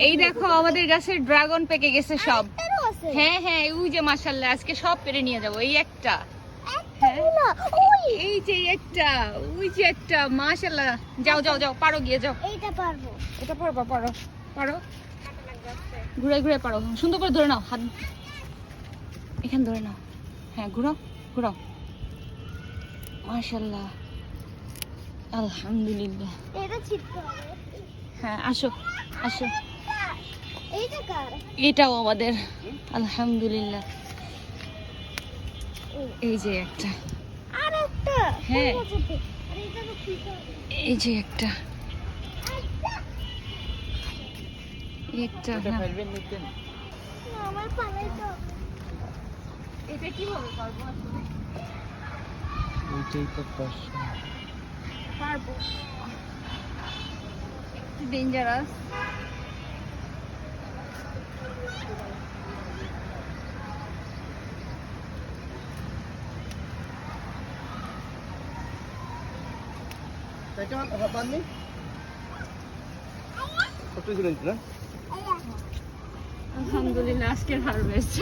এই দেখো আমাদের গাছের ড্রাগন পেকে গেছে সব। হ্যাঁ হ্যাঁ ওই যে মাশাআল্লাহ আজকে সব পেরে নিয়ে যাবো। এই একটা, এই যে একটা, ওই যে একটা, মাশাআল্লাহ। যাও যাও যাও, পারো গিয়ে যাও। এইটা পারবো। এটা পারো পারো পারো, ঘুরে ঘুরে পারো, সুন্দর করে ধরে নাও হাত, এখানে ধরে নাও। হ্যাঁ ঘুরাও ঘুরাও, মাশাআল্লাহ আলহামদুলিল্লাহ। এটা ছিটতে হবে। হ্যাঁ আসো আসো, এইটা কার? এটাও আমাদের আলহামদুলিল্লাহ। এই যে একটা, আর একটা। হ্যাঁ। আর এটা তো ছিটতে হবে। এই যে একটা, একটা হ্যাঁ। না, আমার পালাই তো। এটা কিভাবে পারবো আসলে? ওইটাই তো প্রশ্ন। পারবো, ডেঞ্জারাস। আলহামদুলিল্লাহ আজকের হারভেস্ট।